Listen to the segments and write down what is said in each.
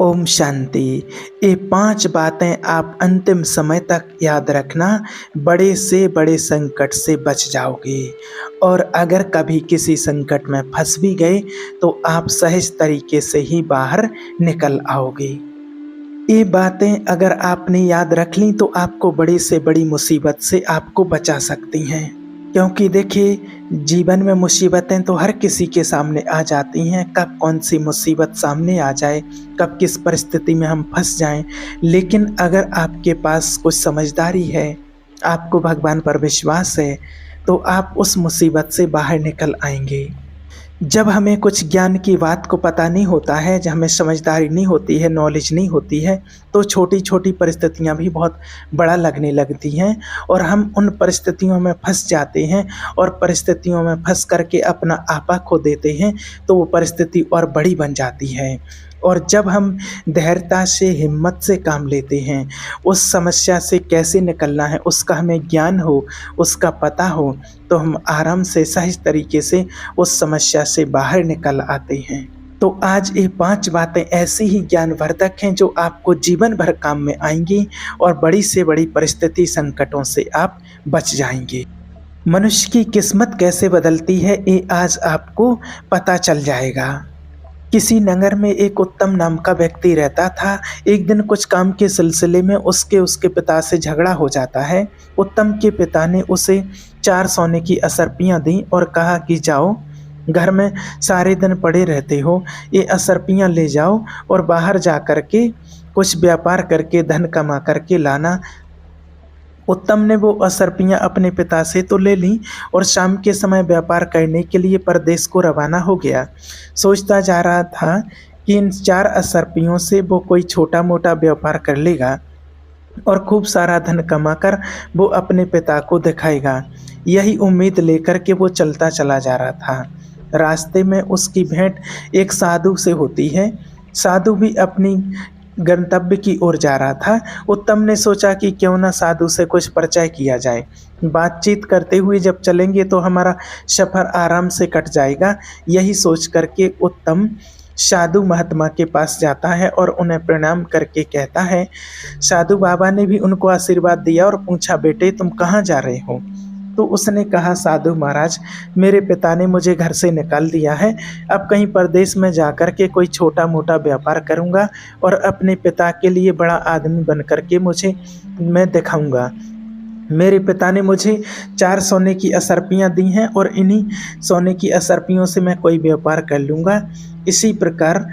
ओम शांति। ये 5 बातें आप अंतिम समय तक याद रखना, बड़े से बड़े संकट से बच जाओगे। और अगर कभी किसी संकट में फंस भी गए तो आप सहज तरीके से ही बाहर निकल आओगे। ये बातें अगर आपने याद रख ली तो आपको बड़ी से बड़ी मुसीबत से आपको बचा सकती हैं। क्योंकि देखिए, जीवन में मुसीबतें तो हर किसी के सामने आ जाती हैं। कब कौन सी मुसीबत सामने आ जाए, कब किस परिस्थिति में हम फंस जाएं। लेकिन अगर आपके पास कुछ समझदारी है, आपको भगवान पर विश्वास है, तो आप उस मुसीबत से बाहर निकल आएंगे। जब हमें कुछ ज्ञान की बात को पता नहीं होता है, जब हमें समझदारी नहीं होती है, नॉलेज नहीं होती है, तो छोटी छोटी परिस्थितियां भी बहुत बड़ा लगने लगती हैं और हम उन परिस्थितियों में फंस जाते हैं। और परिस्थितियों में फंस करके अपना आपा खो देते हैं, तो वो परिस्थिति और बड़ी बन जाती है। और जब हम धैर्यता से, हिम्मत से काम लेते हैं, उस समस्या से कैसे निकलना है उसका हमें ज्ञान हो, उसका पता हो, तो हम आराम से, सहज तरीके से उस समस्या से बाहर निकल आते हैं। तो आज ये 5 बातें ऐसी ही ज्ञानवर्धक हैं जो आपको जीवन भर काम में आएंगी और बड़ी से बड़ी परिस्थिति, संकटों से आप बच जाएंगे। मनुष्य की किस्मत कैसे बदलती है, ये आज आपको पता चल जाएगा। किसी नगर में एक उत्तम नाम का व्यक्ति रहता था। एक दिन कुछ काम के सिलसिले में उसके पिता से झगड़ा हो जाता है। उत्तम के पिता ने उसे 4 सोने की असरपियाँ दी और कहा कि जाओ, घर में सारे दिन पड़े रहते हो, ये असरपियाँ ले जाओ और बाहर जा कर के कुछ व्यापार करके धन कमा करके लाना। उत्तम ने वो असरपियाँ अपने पिता से तो ले लीं और शाम के समय व्यापार करने के लिए परदेश को रवाना हो गया। सोचता जा रहा था कि इन 4 असरपियों से वो कोई छोटा मोटा व्यापार कर लेगा और खूब सारा धन कमाकर वो अपने पिता को दिखाएगा। यही उम्मीद लेकर के वो चलता चला जा रहा था। रास्ते में उसकी भेंट एक साधु से होती है। साधु भी अपनी गंतव्य की ओर जा रहा था। उत्तम ने सोचा कि क्यों ना साधु से कुछ परिचय किया जाए। बातचीत करते हुए जब चलेंगे तो हमारा सफ़र आराम से कट जाएगा। यही सोच करके उत्तम साधु महात्मा के पास जाता है और उन्हें प्रणाम करके कहता है। साधु बाबा ने भी उनको आशीर्वाद दिया और पूछा, बेटे तुम कहाँ जा रहे हो? तो उसने कहा, साधु महाराज, मेरे पिता ने मुझे घर से निकाल दिया है। अब कहीं परदेश में जाकर के कोई छोटा मोटा व्यापार करूंगा और अपने पिता के लिए बड़ा आदमी बन करके मैं दिखाऊंगा। मेरे पिता ने मुझे 4 सोने की असरपियाँ दी हैं और इन्हीं सोने की असरपियों से मैं कोई व्यापार कर लूँगा। इसी प्रकार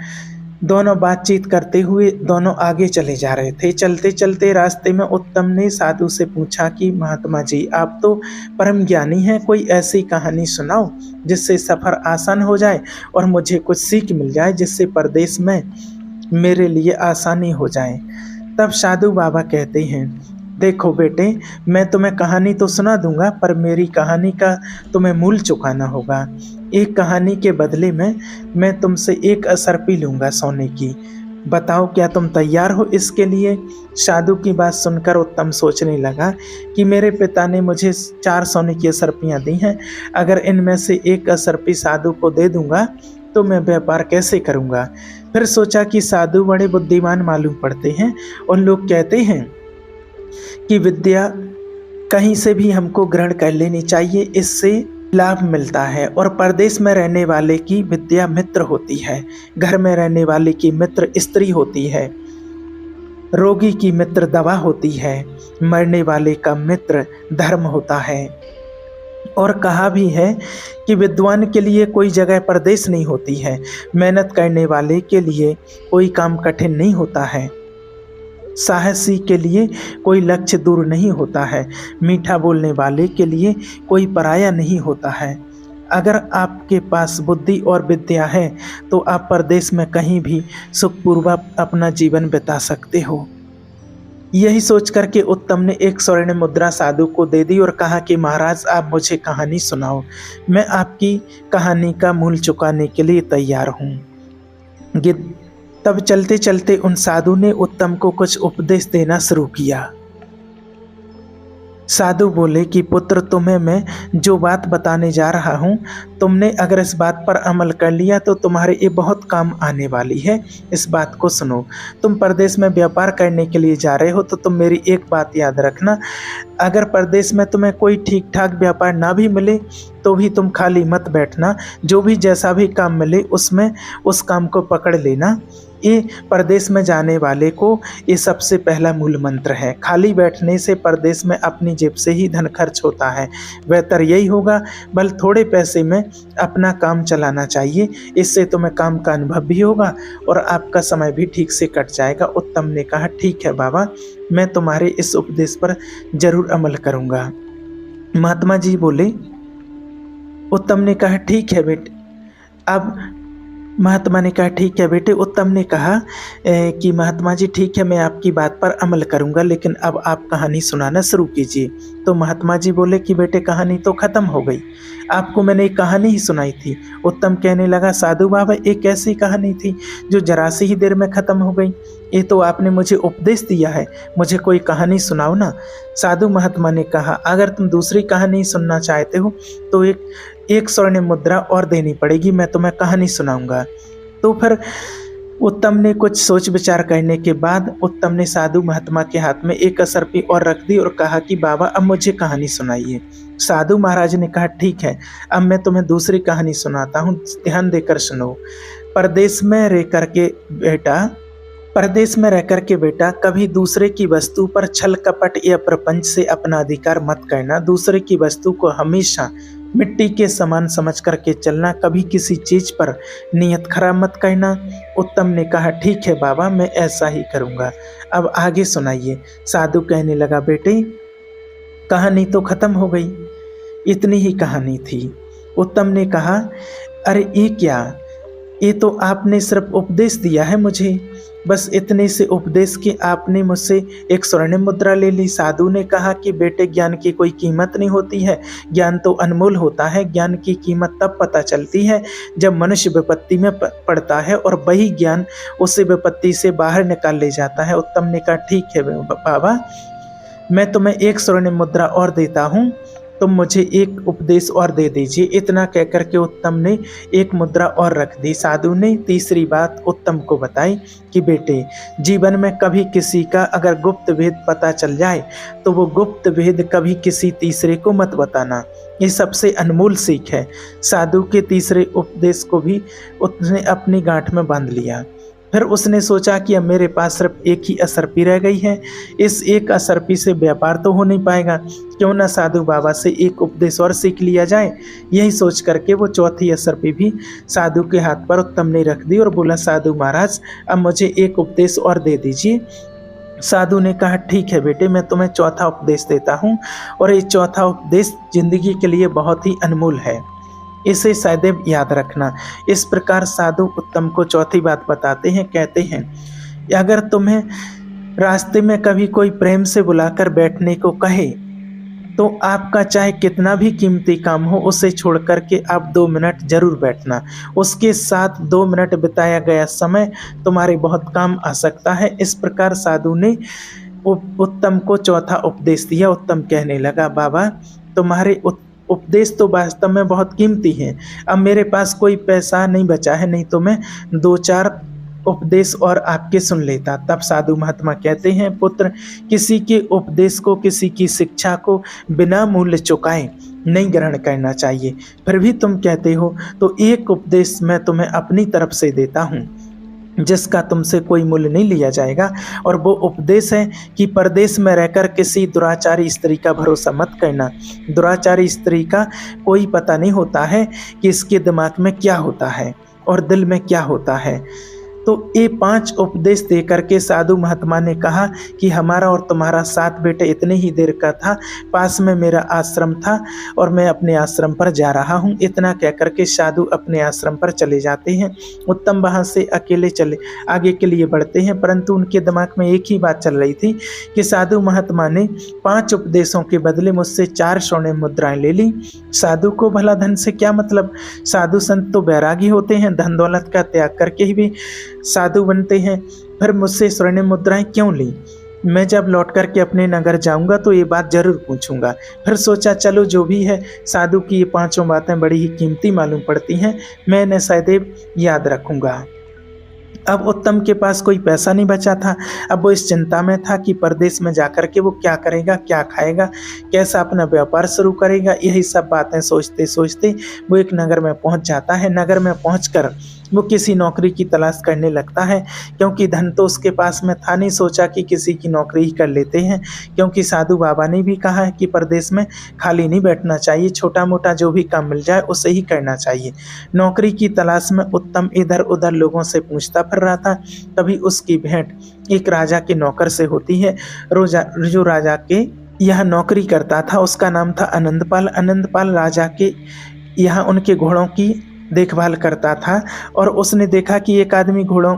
दोनों बातचीत करते हुए दोनों आगे चले जा रहे थे। चलते चलते रास्ते में उत्तम ने साधु से पूछा कि महात्मा जी, आप तो परम ज्ञानी हैं, कोई ऐसी कहानी सुनाओ जिससे सफ़र आसान हो जाए और मुझे कुछ सीख मिल जाए, जिससे परदेश में मेरे लिए आसानी हो जाए। तब साधु बाबा कहते हैं, देखो बेटे, मैं तुम्हें कहानी तो सुना दूंगा, पर मेरी कहानी का तुम्हें मूल चुकाना होगा। एक कहानी के बदले में मैं तुमसे 1 असरपी लूँगा सोने की। बताओ, क्या तुम तैयार हो इसके लिए? साधु की बात सुनकर उत्तम सोचने लगा कि मेरे पिता ने मुझे 4 सोने की असरपियाँ दी हैं। अगर इनमें से 1 असरपी साधु को दे दूंगा तो मैं व्यापार कैसे करूँगा? फिर सोचा कि साधु बड़े बुद्धिमान मालूम पड़ते हैं और लोग कहते हैं कि विद्या कहीं से भी हमको ग्रहण कर लेनी चाहिए, इससे लाभ मिलता है। और परदेश में रहने वाले की विद्या मित्र होती है, घर में रहने वाले की मित्र स्त्री होती है, रोगी की मित्र दवा होती है, मरने वाले का मित्र धर्म होता है। और कहा भी है कि विद्वान के लिए कोई जगह परदेश नहीं होती है, मेहनत करने वाले के लिए कोई काम कठिन नहीं होता है, साहसी के लिए कोई लक्ष्य दूर नहीं होता है, मीठा बोलने वाले के लिए कोई पराया नहीं होता है। अगर आपके पास बुद्धि और विद्या है तो आप परदेश में कहीं भी सुखपूर्वक अपना जीवन बिता सकते हो। यही सोच करके उत्तम ने 1 स्वर्ण मुद्रा साधु को दे दी और कहा कि महाराज, आप मुझे कहानी सुनाओ, मैं आपकी कहानी का मूल चुकाने के लिए तैयार हूँ। तब चलते चलते उन साधु ने उत्तम को कुछ उपदेश देना शुरू किया। साधु बोले कि पुत्र, तुम्हें मैं जो बात बताने जा रहा हूँ, तुमने अगर इस बात पर अमल कर लिया तो तुम्हारे ये बहुत काम आने वाली है। इस बात को सुनो। तुम परदेश में व्यापार करने के लिए जा रहे हो तो तुम मेरी एक बात याद रखना, अगर परदेश में तुम्हें कोई ठीक ठाक व्यापार ना भी मिले तो भी तुम खाली मत बैठना। जो भी जैसा भी काम मिले उसमें उस काम को पकड़ लेना। ये परदेश में जाने वाले को ये सबसे पहला मूल मंत्र है। खाली बैठने से परदेश में अपनी जेब से ही धन खर्च होता है। बेहतर यही होगा बल थोड़े पैसे में अपना काम चलाना चाहिए। इससे तुम्हें काम का अनुभव भी होगा और आपका समय भी ठीक से कट जाएगा। उत्तम ने कहा, ठीक है बाबा, मैं तुम्हारे इस उपदेश पर जरूर अमल करूँगा। महात्मा जी बोले। उत्तम ने कहा, ठीक है बेटे। अब महात्मा ने कहा, ठीक है बेटे। उत्तम ने कहा कि महात्मा जी ठीक है, मैं आपकी बात पर अमल करूंगा, लेकिन अब आप कहानी सुनाना शुरू कीजिए। तो महात्मा जी बोले कि बेटे कहानी तो ख़त्म हो गई, आपको मैंने एक कहानी ही सुनाई थी। उत्तम कहने लगा, साधु बाबा एक ऐसी कहानी थी जो जरा सी ही देर में ख़त्म हो गई। ये तो आपने मुझे उपदेश दिया है, मुझे कोई कहानी सुनाओ ना। साधु महात्मा ने कहा, अगर तुम दूसरी कहानी सुनना चाहते हो तो एक स्वर्ण मुद्रा और देनी पड़ेगी, मैं तुम्हें कहानी सुनाऊंगा। तो फिर उत्तम ने कुछ सोच विचार करने के बाद उत्तम ने साधु महात्मा के हाथ में एक असरपी और रख दी और कहा कि बाबा अब मुझे कहानी सुनाइए। साधु महाराज ने कहा, ठीक है, अब मैं तुम्हें दूसरी कहानी सुनाता हूँ, ध्यान देकर सुनो। परदेश में रह कर के बेटा कभी दूसरे की वस्तु पर छल कपट या प्रपंच से अपना अधिकार मत करना। दूसरे की वस्तु को हमेशा मिट्टी के समान समझ करके चलना। कभी किसी चीज पर नियत खराब मत करना। उत्तम ने कहा, ठीक है बाबा, मैं ऐसा ही करूँगा। अब आगे सुनाइए। साधु कहने लगा, बेटे कहानी तो खत्म हो गई, इतनी ही कहानी थी। उत्तम ने कहा, अरे ये क्या, ये तो आपने सिर्फ उपदेश दिया है मुझे, बस इतने से उपदेश के आपने मुझसे एक स्वर्ण मुद्रा ले ली। साधु ने कहा कि बेटे ज्ञान की कोई कीमत नहीं होती है, ज्ञान तो अनमोल होता है। ज्ञान की कीमत तब पता चलती है जब मनुष्य विपत्ति में पड़ता है और वही ज्ञान उसे विपत्ति से बाहर निकाल ले जाता है। उत्तम ने कहा, ठीक है बाबा, मैं तुम्हें एक स्वर्ण मुद्रा और देता हूँ, तुम मुझे एक उपदेश और दे दीजिए। इतना कहकर के उत्तम ने एक मुद्रा और रख दी। साधु ने तीसरी बात उत्तम को बताई कि बेटे जीवन में कभी किसी का अगर गुप्त भेद पता चल जाए तो वो गुप्त भेद कभी किसी तीसरे को मत बताना। ये सबसे अनमोल सीख है। साधु के तीसरे उपदेश को भी उसने अपनी गांठ में बांध लिया। फिर उसने सोचा कि अब मेरे पास सिर्फ एक ही असरपी रह गई है, इस एक असरपी से व्यापार तो हो नहीं पाएगा, क्यों ना साधु बाबा से एक उपदेश और सीख लिया जाए। यही सोच करके वो चौथी असरपी भी साधु के हाथ पर उत्तम ने रख दी और बोला, साधु महाराज अब मुझे एक उपदेश और दे दीजिए। साधु ने कहा, ठीक है बेटे, मैं तुम्हें चौथा उपदेश देता हूँ और ये चौथा उपदेश जिंदगी के लिए बहुत ही अनमोल है, इसे सदैव याद रखना। इस प्रकार साधु उत्तम को चौथी बात बताते हैं। कहते हैं, अगर तुम्हें रास्ते में कभी कोई प्रेम से बुलाकर बैठने को कहे तो आपका चाहे कितना भी कीमती काम हो उसे छोड़ करके आप 2 मिनट जरूर बैठना। उसके साथ 2 मिनट बिताया गया समय तुम्हारे बहुत काम आ सकता है। इस प्रकार साधु ने उत्तम को चौथा उपदेश दिया। उत्तम कहने लगा, बाबा तुम्हारे उपदेश तो वास्तव में बहुत कीमती हैं। अब मेरे पास कोई पैसा नहीं बचा है, नहीं तो मैं 2-4 उपदेश और आपके सुन लेता। तब साधु महात्मा कहते हैं, पुत्र किसी के उपदेश को, किसी की शिक्षा को बिना मूल्य चुकाए नहीं ग्रहण करना चाहिए। फिर भी तुम कहते हो तो एक उपदेश मैं तुम्हें अपनी तरफ से देता हूँ जिसका तुमसे कोई मूल्य नहीं लिया जाएगा, और वो उपदेश है कि परदेश में रहकर किसी दुराचारी स्त्री का भरोसा मत करना। दुराचारी स्त्री का कोई पता नहीं होता है कि इसके दिमाग में क्या होता है और दिल में क्या होता है। तो ये 5 उपदेश दे करके साधु महात्मा ने कहा कि हमारा और तुम्हारा साथ बेटे इतने ही देर का था, पास में मेरा आश्रम था और मैं अपने आश्रम पर जा रहा हूँ। इतना कह करके साधु अपने आश्रम पर चले जाते हैं। उत्तम वहाँ से अकेले चले आगे के लिए बढ़ते हैं, परंतु उनके दिमाग में एक ही बात चल रही थी कि साधु महात्मा ने 5 उपदेशों के बदले मुझसे 4 स्वर्ण मुद्राएं ले ली। साधु को भला धन से क्या मतलब, साधु संत तो बैरागी होते हैं, धन दौलत का त्याग करके ही भी साधु बनते हैं, फिर मुझसे स्वर्ण मुद्राएं क्यों ली। मैं जब लौट कर के अपने नगर जाऊँगा तो ये बात ज़रूर पूछूँगा। फिर सोचा चलो जो भी है, साधु की ये पाँचों बातें बड़ी ही कीमती मालूम पड़ती हैं, मैं इन्हें सदैव याद रखूँगा। अब उत्तम के पास कोई पैसा नहीं बचा था। अब वो इस चिंता में था कि परदेश में जाकर के वो क्या करेगा, क्या खाएगा, कैसा अपना व्यापार शुरू करेगा। यही सब बातें सोचते-सोचते वो एक नगर में पहुँच जाता है। नगर में पहुँचकर वो किसी नौकरी की तलाश करने लगता है, क्योंकि धन तो उसके पास में था नहीं। सोचा कि किसी की नौकरी ही कर लेते हैं, क्योंकि साधु बाबा ने भी कहा है कि परदेश में खाली नहीं बैठना चाहिए, छोटा-मोटा जो भी काम मिल जाए उसे ही करना चाहिए। नौकरी की तलाश में उत्तम इधर-उधर लोगों से पूछता फिर रहा था। तभी उसकी भेंट एक राजा के नौकर से होती है, जो राजा के यहाँ नौकरी करता था। उसका नाम था आनंदपाल। आनंदपाल राजा के यहाँ उनके घोड़ों की देखभाल करता था, और उसने देखा कि एक आदमी घोड़ों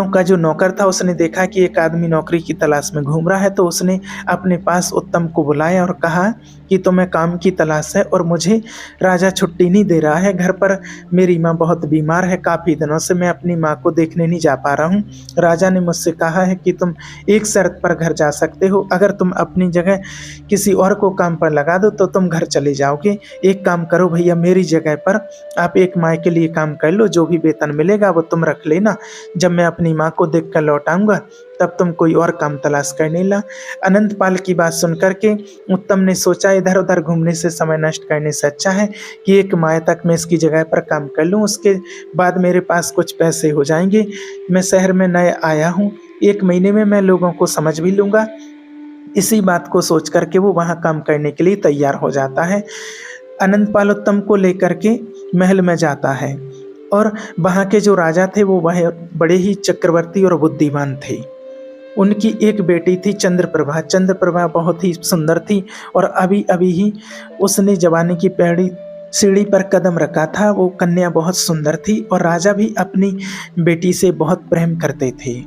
का जो नौकर था, उसने देखा कि एक आदमी नौकरी की तलाश में घूम रहा है। तो उसने अपने पास उत्तम को बुलाया और कहा कि तुम्हें काम की तलाश है और मुझे राजा छुट्टी नहीं दे रहा है। घर पर मेरी माँ बहुत बीमार है, काफ़ी दिनों से मैं अपनी माँ को देखने नहीं जा पा रहा हूँ। राजा ने मुझसे कहा है कि तुम एक शर्त पर घर जा सकते हो, अगर तुम अपनी जगह किसी और को काम पर लगा दो तो तुम घर चले जाओगे। एक काम करो भैया, मेरी जगह पर आप एक माह के लिए काम कर लो, जो भी वेतन मिलेगा वो तुम रख लेना। जब मैं अपनी माँ को देख कर लौट आऊँगा तब तुम कोई और काम तलाश करने ला। अनंतपाल की बात सुनकर के उत्तम ने सोचा इधर उधर घूमने से समय नष्ट करने से अच्छा है कि एक माह तक मैं इसकी जगह पर काम कर लूँ, उसके बाद मेरे पास कुछ पैसे हो जाएंगे। मैं शहर में नया आया हूँ, 1 महीने में मैं लोगों को समझ भी लूँगा। इसी बात को सोच करके वो वहाँ काम करने के लिए तैयार हो जाता है। अनंतपाल उत्तम को लेकर के महल में जाता है, और वहाँ के जो राजा थे वो वह बड़े ही चक्रवर्ती और बुद्धिमान थे। उनकी एक बेटी थी चंद्रप्रभा। चंद्रप्रभा बहुत ही सुंदर थी, और अभी अभी ही उसने जवानी की पहली सीढ़ी पर कदम रखा था। वो कन्या बहुत सुंदर थी, और राजा भी अपनी बेटी से बहुत प्रेम करते थे,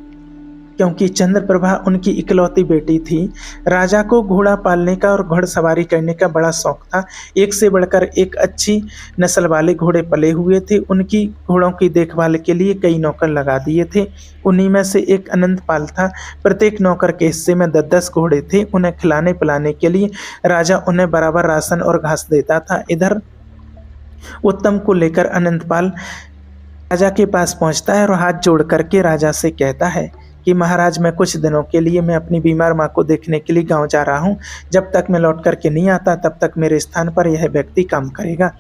क्योंकि चंद्रप्रभा उनकी इकलौती बेटी थी। राजा को घोड़ा पालने का और घुड़सवारी करने का बड़ा शौक था। एक से बढ़कर एक अच्छी नस्ल वाले घोड़े पले हुए थे। उनकी घोड़ों की देखभाल के लिए कई नौकर लगा दिए थे। उन्हीं में से एक अनंतपाल था। प्रत्येक नौकर के हिस्से में 10-10 घोड़े थे। उन्हें खिलाने पिलाने के लिए राजा उन्हें बराबर राशन और घास देता था। इधर उत्तम को लेकर अनंतपाल राजा के पास पहुंचता है और हाथ जोड़ करके राजा से कहता है कि महाराज, मैं कुछ दिनों के लिए मैं अपनी बीमार माँ को देखने के लिए गांव जा रहा हूँ। जब तक मैं लौट करके नहीं आता तब तक मेरे स्थान पर यह व्यक्ति काम करेगा।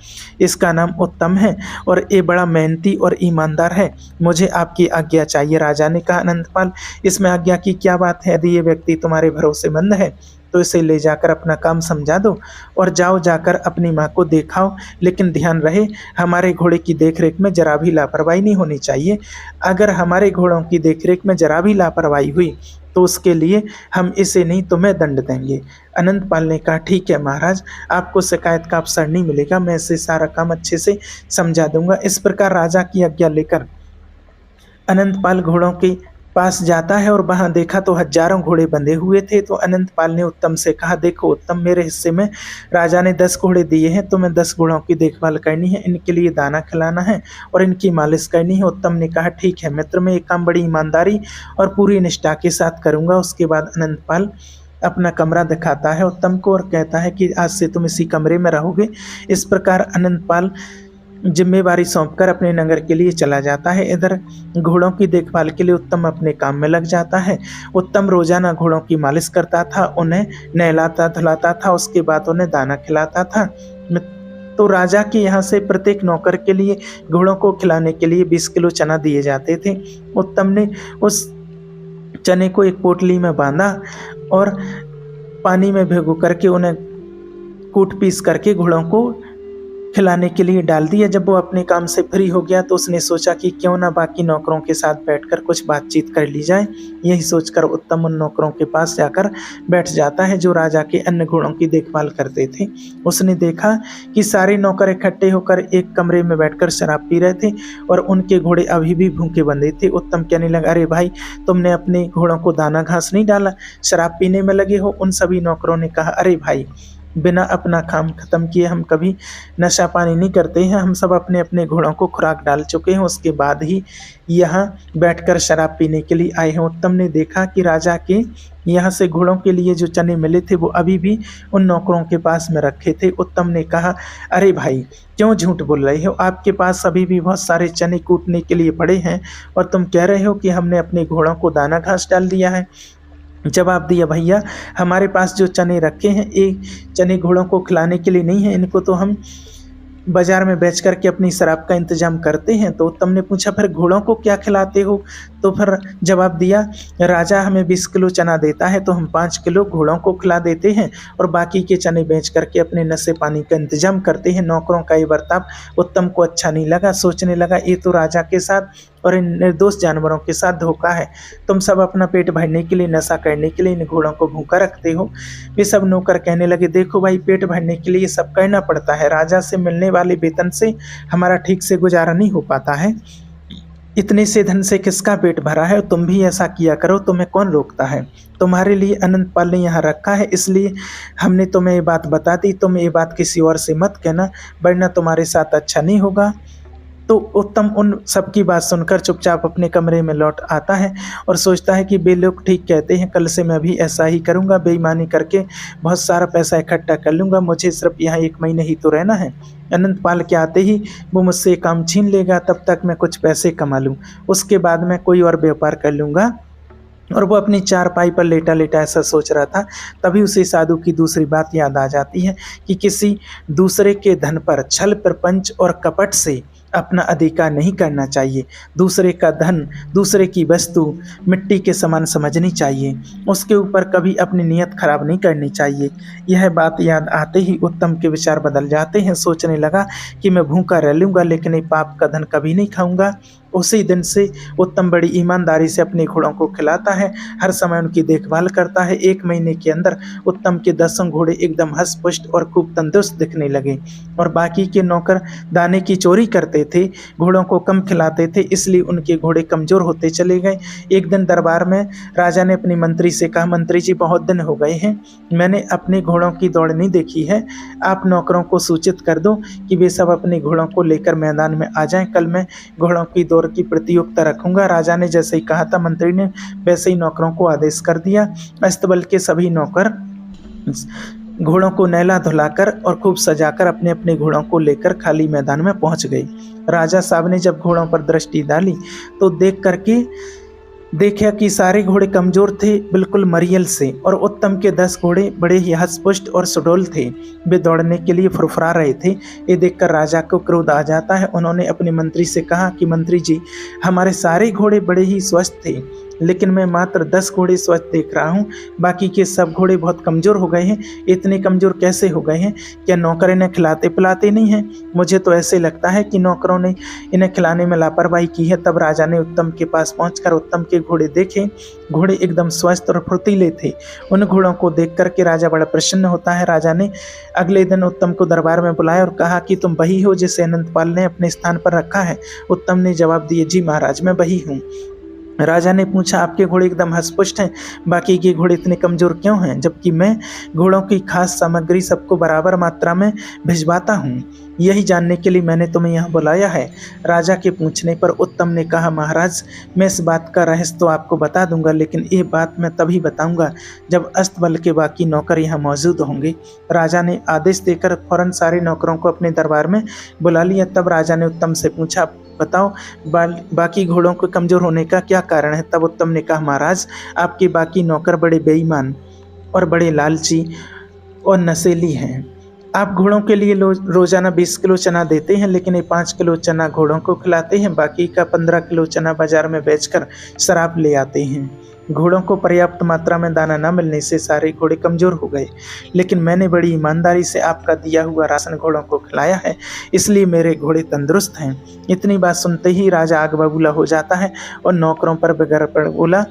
इसका नाम उत्तम है और ये बड़ा मेहनती और ईमानदार है। मुझे आपकी आज्ञा चाहिए। राजा ने कहा, अनंतपाल, इसमें आज्ञा की क्या बात है? यदि ये व्यक्ति तुम्हारे भरोसेमंद है तो इसे ले जाकर अपना काम समझा दो और जाओ, जाकर अपनी माँ को दिखाओ। लेकिन ध्यान रहे, हमारे घोड़े की देखरेख में जरा भी लापरवाही नहीं होनी चाहिए। अगर हमारे घोड़ों की देखरेख में जरा भी लापरवाही हुई तो उसके लिए हम इसे नहीं तुम्हें दंड देंगे। अनंतपाल ने कहा, ठीक है महाराज, आपको शिकायत का अवसर नहीं मिलेगा, मैं इसे सारा काम अच्छे से समझा दूंगा। इस प्रकार राजा की आज्ञा लेकर अनंतपाल घोड़ों के पास जाता है और वहां देखा तो हजारों घोड़े बंधे हुए थे। तो अनंतपाल ने उत्तम से कहा, देखो उत्तम, मेरे हिस्से में राजा ने 10 घोड़े दिए हैं, तुम्हें 10 घोड़ों की देखभाल करनी है, इनके लिए दाना खिलाना है और इनकी मालिश करनी है। उत्तम ने कहा, ठीक है मित्र, मैं ये काम बड़ी ईमानदारी और पूरी निष्ठा के साथ करूँगा। उसके बाद अनंतपाल अपना कमरा दिखाता है उत्तम को और कहता है कि आज से तुम इसी कमरे में रहोगे। इस प्रकार अनंतपाल जिम्मेवारी सौंपकर अपने नगर के लिए चला जाता है। इधर घोड़ों की देखभाल के लिए उत्तम अपने काम में लग जाता है। उत्तम रोजाना घोड़ों की मालिश करता था, उन्हें नहलाता धुलाता था, उसके बाद उन्हें दाना खिलाता था। तो राजा के यहाँ से प्रत्येक नौकर के लिए घोड़ों को खिलाने के लिए 20 किलो चना दिए जाते थे। उत्तम ने उस चने को एक पोटली में बांधा और पानी में भिगो करके उन्हें कूट पीस करके घोड़ों को खिलाने के लिए डाल दिया। जब वो अपने काम से फ्री हो गया तो उसने सोचा कि क्यों ना बाकी नौकरों के साथ बैठकर कुछ बातचीत कर ली जाए। यही सोचकर उत्तम उन नौकरों के पास जाकर बैठ जाता है जो राजा के अन्य घोड़ों की देखभाल करते थे। उसने देखा कि सारे नौकर इकट्ठे होकर एक कमरे में बैठकर शराब पी रहे थे और उनके घोड़े अभी भी भूखे बंधे थे। उत्तम कहने लगा, अरे भाई, तुमने अपने घोड़ों को दाना घास नहीं डाला, शराब पीने में लगे हो। उन सभी नौकरों ने कहा, अरे भाई, बिना अपना काम खत्म किए हम कभी नशा पानी नहीं करते हैं। हम सब अपने अपने घोड़ों को खुराक डाल चुके हैं, उसके बाद ही यहाँ बैठकर शराब पीने के लिए आए हैं। उत्तम ने देखा कि राजा के यहाँ से घोड़ों के लिए जो चने मिले थे वो अभी भी उन नौकरों के पास में रखे थे। उत्तम ने कहा, अरे भाई क्यों झूठ बोल रहे हो, आपके पास अभी भी बहुत सारे चने कूटने के लिए पड़े हैं और तुम कह रहे हो कि हमने अपने घोड़ों को दाना घास डाल दिया है। जवाब दिया, भैया हमारे पास जो चने रखे हैं ये चने घोड़ों को खिलाने के लिए नहीं है, इनको तो हम बाजार में बेच करके अपनी शराब का इंतजाम करते हैं। तो उत्तम ने पूछा, फिर घोड़ों को क्या खिलाते हो? तो फिर जवाब दिया, राजा हमें 20 किलो चना देता है तो हम 5 किलो घोड़ों को खिला देते हैं और बाकी के चने बेच करके अपने नशे पानी का इंतजाम करते हैं। नौकरों का ये बर्ताव उत्तम को अच्छा नहीं लगा। सोचने लगा, ये तो राजा के साथ और इन निर्दोष जानवरों के साथ धोखा है। तुम सब अपना पेट भरने के लिए, नशा करने के लिए इन घोड़ों को भूखा रखते हो। वे सब नौकर कहने लगे, देखो भाई पेट भरने के लिए ये सब करना पड़ता है, राजा से मिलने वाले वेतन से हमारा ठीक से गुजारा नहीं हो पाता है। इतने से धन से किसका पेट भरा है? तुम भी ऐसा किया करो, तुम्हें कौन रोकता है? तुम्हारे लिए अनंत पाल ने यहाँ रखा है, इसलिए हमने तुम्हें ये बात बता दी। तुम ये बात किसी और से मत कहना, वरना तुम्हारे साथ अच्छा नहीं होगा। तो उत्तम उन सबकी बात सुनकर चुपचाप अपने कमरे में लौट आता है और सोचता है कि वे लोग ठीक कहते हैं, कल से मैं भी ऐसा ही करूँगा, बेईमानी करके बहुत सारा पैसा इकट्ठा कर लूँगा। मुझे सिर्फ यहाँ 1 महीने ही तो रहना है। अनंत पाल के आते ही वो मुझसे काम छीन लेगा, तब तक मैं कुछ पैसे कमा लूँ, उसके बाद मैं कोई और व्यापार कर लूँगा। और वो अपनी चारपाई पर लेटा लेटा ऐसा सोच रहा था, तभी उसे साधु की दूसरी बात याद आ जाती है कि किसी दूसरे के धन पर छल, प्रपंच और कपट से अपना अधिकार नहीं करना चाहिए। दूसरे का धन, दूसरे की वस्तु मिट्टी के समान समझनी चाहिए, उसके ऊपर कभी अपनी नीयत खराब नहीं करनी चाहिए। यह बात याद आते ही उत्तम के विचार बदल जाते हैं। सोचने लगा कि मैं भूखा रह लूँगा लेकिन ये पाप का धन कभी नहीं खाऊंगा। उसी दिन से उत्तम बड़ी ईमानदारी से अपने घोड़ों को खिलाता है, हर समय उनकी देखभाल करता है। 1 महीने के अंदर उत्तम के 10 घोड़े एकदम हष्ट-पुष्ट और खूब तंदुरुस्त दिखने लगे और बाकी के नौकर दाने की चोरी करते थे, घोड़ों को कम खिलाते थे, इसलिए उनके घोड़े कमज़ोर होते चले गए। एक दिन दरबार में राजा ने अपने मंत्री से कहा, मंत्री जी बहुत दिन हो गए हैं, मैंने अपने घोड़ों की दौड़ नहीं देखी है, आप नौकरों को सूचित कर दो कि वे सब अपने घोड़ों को लेकर मैदान में आ जाएं, कल मैं घोड़ों की दौड़ की प्रतियोगिता रखूंगा। राजा ने जैसे ही कहा था, मंत्री ने वैसे ही नौकरों को आदेश कर दिया। अस्तबल के सभी नौकर घोड़ों को नहला धुलाकर और खूब सजाकर अपने अपने घोड़ों को लेकर खाली मैदान में पहुंच गए। राजा साहब ने जब घोड़ों पर दृष्टि डाली तो देखा कि सारे घोड़े कमज़ोर थे, बिल्कुल मरियल से, और उत्तम के 10 घोड़े बड़े ही हष्ट-पुष्ट और सुडौल थे। वे दौड़ने के लिए फुरफुरा रहे थे। ये देखकर राजा को क्रोध आ जाता है। उन्होंने अपने मंत्री से कहा कि मंत्री जी, हमारे सारे घोड़े बड़े ही स्वस्थ थे, लेकिन मैं मात्र 10 घोड़े स्वस्थ देख रहा हूँ, बाकी के सब घोड़े बहुत कमज़ोर हो गए हैं। इतने कमज़ोर कैसे हो गए हैं? क्या नौकर इन्हें खिलाते पिलाते नहीं हैं? मुझे तो ऐसे लगता है कि नौकरों ने इन्हें खिलाने में लापरवाही की है। तब राजा ने उत्तम के पास पहुंचकर उत्तम के घोड़े देखे। घोड़े एकदम स्वस्थ और फुर्तीले थे। उन घोड़ों को देख करके राजा बड़ा प्रसन्न होता है। राजा ने अगले दिन उत्तम को दरबार में बुलाया और कहा कि तुम वही हो जिसे अनंत पाल ने अपने स्थान पर रखा है? उत्तम ने जवाब दिया, जी महाराज मैं वही हूँ। राजा ने पूछा, आपके घोड़े एकदम हष्ट-पुष्ट हैं, बाकी के घोड़े इतने कमज़ोर क्यों हैं, जबकि मैं घोड़ों की खास सामग्री सबको बराबर मात्रा में भिजवाता हूँ? यही जानने के लिए मैंने तुम्हें यहाँ बुलाया है। राजा के पूछने पर उत्तम ने कहा, महाराज मैं इस बात का रहस्य तो आपको बता दूंगा, लेकिन ये बात मैं तभी बताऊंगा जब अस्तबल के बाकी नौकर यहाँ मौजूद होंगे। राजा ने आदेश देकर फौरन सारे नौकरों को अपने दरबार में बुला लिया। तब राजा ने उत्तम से पूछा, बताओ बाकी घोड़ों के कमज़ोर होने का क्या कारण है? तब उत्तम ने कहा, महाराज आपके बाकी नौकर बड़े बेईमान और बड़े लालची और नशेली हैं। आप घोड़ों के लिए रोज़ाना 20 किलो चना देते हैं, लेकिन ये 5 किलो चना घोड़ों को खिलाते हैं, बाकी का 15 किलो चना बाजार में बेचकर शराब ले आते हैं। घोड़ों को पर्याप्त मात्रा में दाना न मिलने से सारे घोड़े कमज़ोर हो गए, लेकिन मैंने बड़ी ईमानदारी से आपका दिया हुआ राशन घोड़ों को खिलाया है, इसलिए मेरे घोड़े तंदुरुस्त हैं। इतनी बात सुनते ही राजा आग बबूला हो जाता है और नौकरों पर बिगड़ पड़ बोला,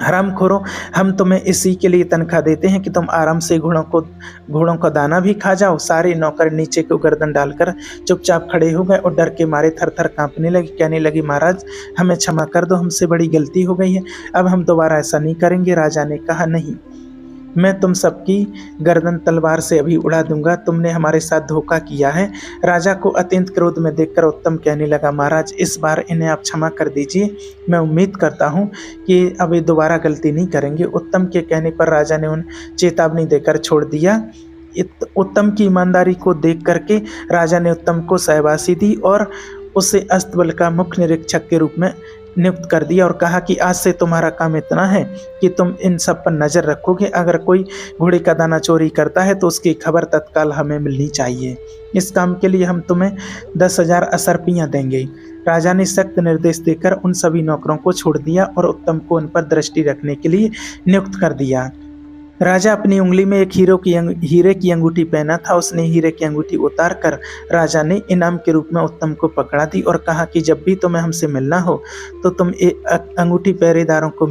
हरामखोरों, हम तुम्हें इसी के लिए तनख्वाह देते हैं कि तुम आराम से घोड़ों का दाना भी खा जाओ। सारे नौकर नीचे को गर्दन डालकर चुपचाप खड़े हो गए और डर के मारे थर थर कांपने लगे। कहने लगे, महाराज हमें क्षमा कर दो, हमसे बड़ी गलती हो गई है, अब हम दोबारा ऐसा नहीं करेंगे। राजा ने कहा, नहीं, मैं तुम सबकी गर्दन तलवार से अभी उड़ा दूंगा। तुमने हमारे साथ धोखा किया है। राजा को अत्यंत क्रोध में देखकर उत्तम कहने लगा, महाराज इस बार इन्हें आप क्षमा कर दीजिए। मैं उम्मीद करता हूँ कि अब ये दोबारा गलती नहीं करेंगे। उत्तम के कहने पर राजा ने उन चेतावनी देकर छोड़ दिया। उत्तम की ईमानदारी को देख करके राजा ने उत्तम को शाबाशी दी और उसे अस्तबल का मुख्य निरीक्षक के रूप में नियुक्त कर दिया और कहा कि आज से तुम्हारा काम इतना है कि तुम इन सब पर नज़र रखोगे। अगर कोई घोड़े का दाना चोरी करता है तो उसकी खबर तत्काल हमें मिलनी चाहिए। इस काम के लिए हम तुम्हें 10,000 असरपियाँ देंगे। राजा ने सख्त निर्देश देकर उन सभी नौकरों को छोड़ दिया और उत्तम को उन पर दृष्टि रखने के लिए नियुक्त कर दिया। राजा अपनी उंगली में एक हीरे की अंगूठी पहना था। उसने हीरे की अंगूठी उतार कर राजा ने इनाम के रूप में उत्तम को पकड़ा दी और कहा कि जब भी तुम्हें हमसे मिलना हो तो तुम अंगूठी पहरेदारों को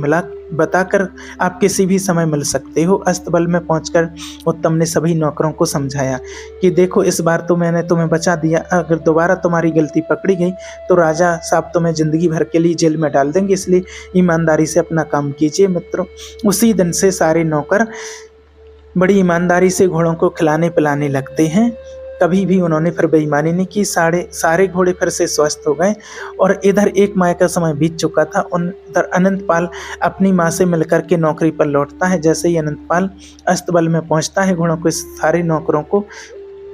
बताकर आप किसी भी समय मिल सकते हो। अस्तबल में पहुंचकर उत्तम ने सभी नौकरों को समझाया कि देखो इस बार तो मैंने तुम्हें बचा दिया, अगर दोबारा तुम्हारी गलती पकड़ी गई तो राजा साहब तुम्हें जिंदगी भर के लिए जेल में डाल देंगे, इसलिए ईमानदारी से अपना काम कीजिए। मित्रों, उसी दिन से सारे नौकर बड़ी ईमानदारी से घोड़ों को खिलाने पिलाने लगते हैं। कभी भी उन्होंने फिर बेईमानी नहीं की। सारे घोड़े फिर से स्वस्थ हो गए और इधर एक माह का समय बीत चुका था। उधर अनंतपाल अपनी माँ से मिलकर के नौकरी पर लौटता है। जैसे ही अनंतपाल अस्तबल में पहुंचता है, घोड़ों को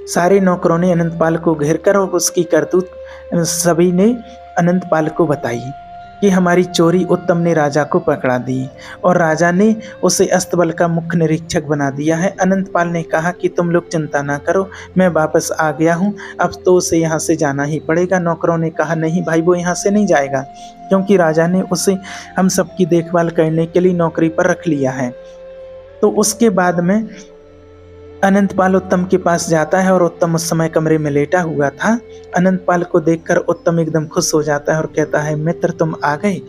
सारे नौकरों ने अनंतपाल को घेर कर और उसकी करतूत सभी ने अनंतपाल को बताई कि हमारी चोरी उत्तम ने राजा को पकड़ा दी और राजा ने उसे अस्तबल का मुख्य निरीक्षक बना दिया है। अनंतपाल ने कहा कि तुम लोग चिंता ना करो, मैं वापस आ गया हूँ, अब तो उसे यहाँ से जाना ही पड़ेगा। नौकरों ने कहा नहीं भाई, वो यहाँ से नहीं जाएगा, क्योंकि राजा ने उसे हम सबकी देखभाल करने के लिए नौकरी पर रख लिया है। तो उसके बाद में अनंतपाल उत्तम के पास जाता है और उत्तम उस समय कमरे में लेटा हुआ था। अनंतपाल को देखकर उत्तम एकदम खुश हो जाता है और कहता है, मित्र तुम आ गए,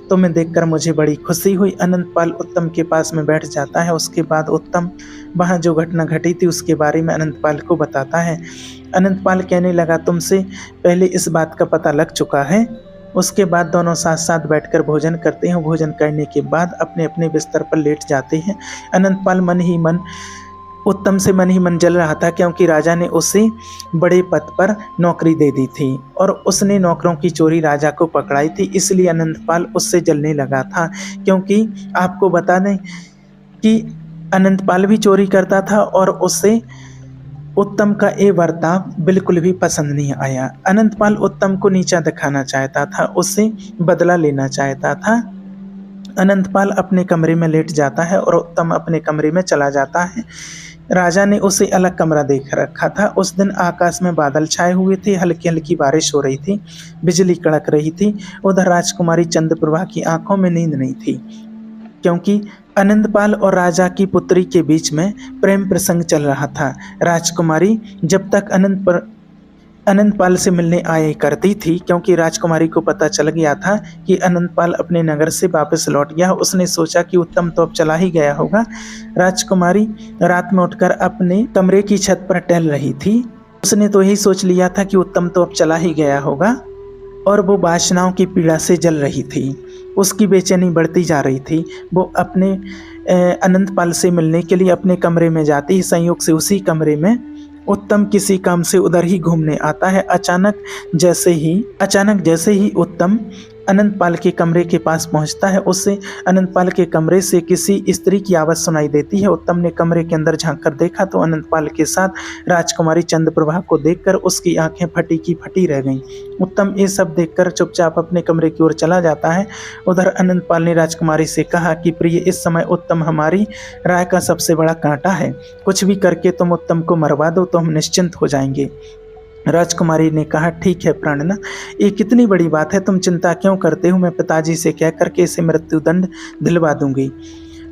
तुम्हें देखकर मुझे बड़ी खुशी हुई। अनंतपाल उत्तम के पास में बैठ जाता है। उसके बाद उत्तम वहाँ जो घटना घटी थी उसके बारे में अनंतपाल को बताता है। अनंतपाल कहने लगा, तुमसे पहले इस बात का पता लग चुका है। उसके बाद दोनों साथ साथ बैठकर भोजन करते हैं। भोजन करने के बाद अपने अपने बिस्तर पर लेट जाते हैं। अनंतपाल उत्तम से मन ही मन जल रहा था, क्योंकि राजा ने उसे बड़े पद पर नौकरी दे दी थी और उसने नौकरों की चोरी राजा को पकड़ाई थी, इसलिए अनंतपाल उससे जलने लगा था। क्योंकि आपको बता दें कि अनंतपाल भी चोरी करता था और उससे उत्तम का ये बर्ताव बिल्कुल भी पसंद नहीं आया। अनंतपाल उत्तम को नीचा दिखाना चाहता था, उससे बदला लेना चाहता था। अनंतपाल अपने कमरे में लेट जाता है और उत्तम अपने कमरे में चला जाता है। राजा ने उसे अलग कमरा देख रखा था। उस दिन आकाश में बादल छाए हुए थे, हल्की हल्की बारिश हो रही थी, बिजली कड़क रही थी। उधर राजकुमारी चंद्रप्रभा की आंखों में नींद नहीं थी, क्योंकि अनंतपाल और राजा की पुत्री के बीच में प्रेम प्रसंग चल रहा था। राजकुमारी जब तक अनंतपाल से मिलने आया करती थी, क्योंकि राजकुमारी को पता चल गया था कि अनंतपाल अपने नगर से वापस लौट गया। उसने सोचा कि उत्तम तो अब चला ही गया होगा। राजकुमारी रात में उठकर अपने कमरे की छत पर टहल रही थी। उसने तो यही सोच लिया था कि उत्तम तो अब चला ही गया होगा और वो वासनाओं की पीड़ा से जल रही थी। उसकी बेचैनी बढ़ती जा रही थी। वो अपने अनंतपाल से मिलने के लिए अपने कमरे में जाती है। संयोग से उसी कमरे में उत्तम किसी काम से उधर ही घूमने आता है। अचानक जैसे ही उत्तम अनंतपाल के कमरे के पास पहुंचता है, उससे अनंतपाल के कमरे से किसी स्त्री की आवाज़ सुनाई देती है। उत्तम ने कमरे के अंदर झांककर देखा तो अनंतपाल के साथ राजकुमारी चंद्रप्रभा को देखकर उसकी आंखें फटी की फटी रह गईं। उत्तम ये सब देखकर चुपचाप अपने कमरे की ओर चला जाता है। उधर अनंतपाल ने राजकुमारी से कहा कि प्रिय, इस समय उत्तम हमारी राय का सबसे बड़ा कांटा है। कुछ भी करके तुम उत्तम को मरवा दो तो हम निश्चिंत हो जाएंगे। राजकुमारी ने कहा, ठीक है प्राणनाथ, ये कितनी बड़ी बात है, तुम चिंता क्यों करते हो, मैं पिताजी से कह करके इसे मृत्युदंड दिलवा दूंगी।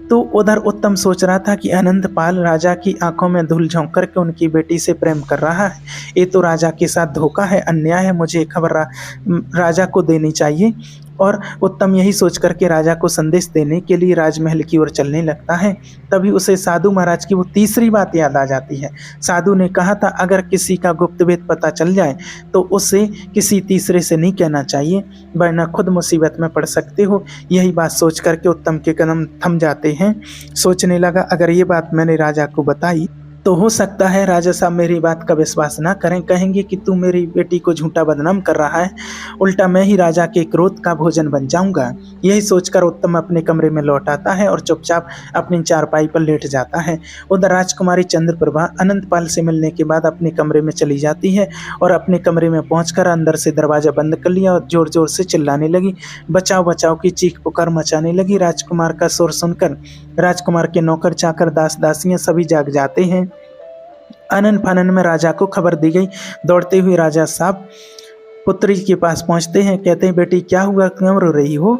तो उधर उत्तम सोच रहा था कि अनंतपाल राजा की आंखों में धूल झोंक करके उनकी बेटी से प्रेम कर रहा है। ये तो राजा के साथ धोखा है, अन्याय है, मुझे खबर राजा को देनी चाहिए। और उत्तम यही सोच कर के राजा को संदेश देने के लिए राजमहल की ओर चलने लगता है। तभी उसे साधु महाराज की वो तीसरी बात याद आ जाती है। साधु ने कहा था अगर किसी का गुप्त भेद पता चल जाए तो उसे किसी तीसरे से नहीं कहना चाहिए, वरना खुद मुसीबत में पड़ सकते हो। यही बात सोच करके उत्तम के कदम थम जाते हैं। सोचने लगा अगर ये बात मैंने राजा को बताई तो हो सकता है राजा साहब मेरी बात का विश्वास ना करें, कहेंगे कि तू मेरी बेटी को झूठा बदनाम कर रहा है, उल्टा मैं ही राजा के क्रोध का भोजन बन जाऊंगा। यही सोचकर उत्तम अपने कमरे में लौट आता है और चुपचाप अपनी चारपाई पर लेट जाता है। उधर राजकुमारी चंद्रप्रभा अनंतपाल से मिलने के बाद अपने कमरे में चली जाती है और अपने कमरे में पहुंचकर अंदर से दरवाजा बंद कर लिया और जोर जोर से चिल्लाने लगी, बचाओ बचाओ की चीख पुकार मचाने लगी। राजकुमार का शोर सुनकर राजकुमार के नौकर चाकर दास दासियां सभी जाग जाते हैं। आनन फानन में राजा को खबर दी गई। दौड़ते हुए राजा साहब पुत्री के पास पहुंचते हैं, कहते हैं बेटी क्या हुआ, क्यों रो रही हो।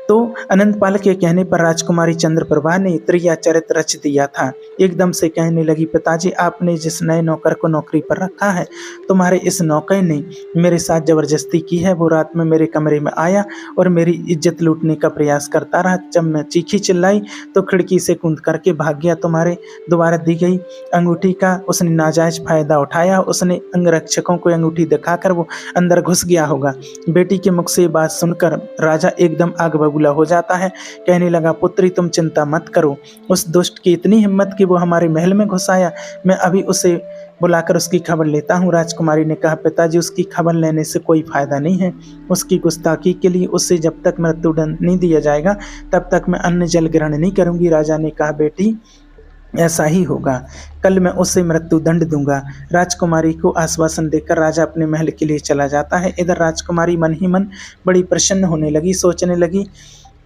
तो अनंतपाल के कहने पर राजकुमारी चंद्रप्रभा ने त्रिया चरित्र रच दिया था। एकदम से कहने लगी पिताजी आपने जिस नए नौकर को नौकरी पर रखा है, तुम्हारे इस नौकर ने मेरे साथ जबरदस्ती की है। वो रात में मेरे कमरे में आया और मेरी इज्जत लूटने का प्रयास करता रहा। जब मैं चीखी चिल्लाई तो खिड़की से कूद करके भाग गया। तुम्हारे द्वारा दी गई अंगूठी का उसने नाजायज फायदा उठाया। उसने अंगरक्षकों को अंगूठी दिखाकर वो अंदर घुस गया होगा। बेटी के मुख से बात सुनकर राजा एकदम आग बबूला हो जाता है। कहने लगा पुत्री तुम चिंता मत करो, उस दुष्ट की इतनी हिम्मत कि वो हमारे महल में घुस आया, मैं अभी उसे बुलाकर उसकी खबर लेता हूँ। राजकुमारी ने कहा पिताजी उसकी खबर लेने से कोई फायदा नहीं है। उसकी गुस्ताखी के लिए उसे जब तक मृत्युदंड नहीं दिया जाएगा तब तक मैं अन्न जल ग्रहण नहीं करूंगी। राजा ने कहा बेटी ऐसा ही होगा, कल मैं उसे मृत्युदंड दूंगा। राजकुमारी को आश्वासन देकर राजा अपने महल के लिए चला जाता है। इधर राजकुमारी मन ही मन बड़ी प्रसन्न होने लगी, सोचने लगी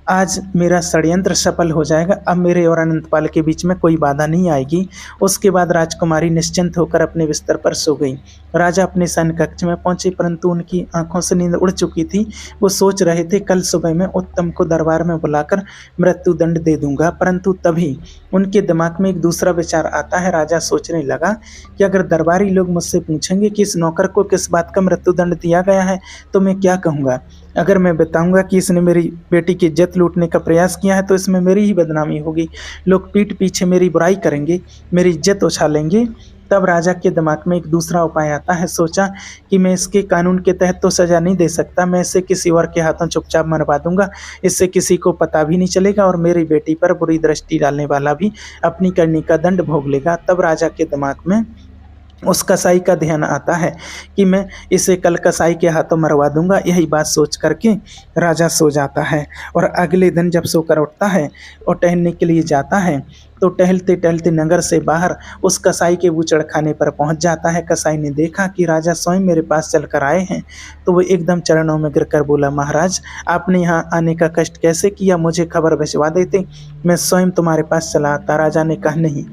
आज मेरा षड्यंत्र सफल हो जाएगा, अब मेरे और अनंतपाल के बीच में कोई बाधा नहीं आएगी। उसके बाद राजकुमारी निश्चिंत होकर अपने बिस्तर पर सो गई। राजा अपने शयन कक्ष में पहुंचे परंतु उनकी आंखों से नींद उड़ चुकी थी। वो सोच रहे थे कल सुबह में उत्तम को दरबार में बुलाकर मृत्युदंड दे दूंगा, परंतु तभी उनके दिमाग में एक दूसरा विचार आता है। राजा सोचने लगा कि अगर दरबारी लोग मुझसे पूछेंगे कि इस नौकर को किस बात का मृत्युदंड दिया गया है तो मैं क्या कहूँगा। अगर मैं बताऊंगा कि इसने मेरी बेटी की इज्जत लूटने का प्रयास किया है तो इसमें मेरी ही बदनामी होगी, लोग पीठ पीछे मेरी बुराई करेंगे, मेरी इज्जत उछालेंगे। तब राजा के दिमाग में एक दूसरा उपाय आता है। सोचा कि मैं इसके कानून के तहत तो सज़ा नहीं दे सकता, मैं इसे किसी और के हाथों चुपचाप मरवा दूंगा, इससे किसी को पता भी नहीं चलेगा और मेरी बेटी पर बुरी दृष्टि डालने वाला भी अपनी करनी का दंड भोग लेगा। तब राजा के दिमाग में उस कसाई का ध्यान आता है कि मैं इसे कल कसाई के हाथों मरवा दूंगा। यही बात सोच करके राजा सो जाता है और अगले दिन जब सोकर उठता है और टहलने के लिए जाता है तो टहलते टहलते नगर से बाहर उस कसाई के बूचड़ खाने पर पहुंच जाता है। कसाई ने देखा कि राजा स्वयं मेरे पास चलकर आए हैं तो वो एकदम चरणों में गिरकर बोला, महाराज आपने यहाँ आने का कष्ट कैसे किया, मुझे खबर भिजवा देते, मैं स्वयं तुम्हारे पास चला आता। राजा ने कहा नहीं,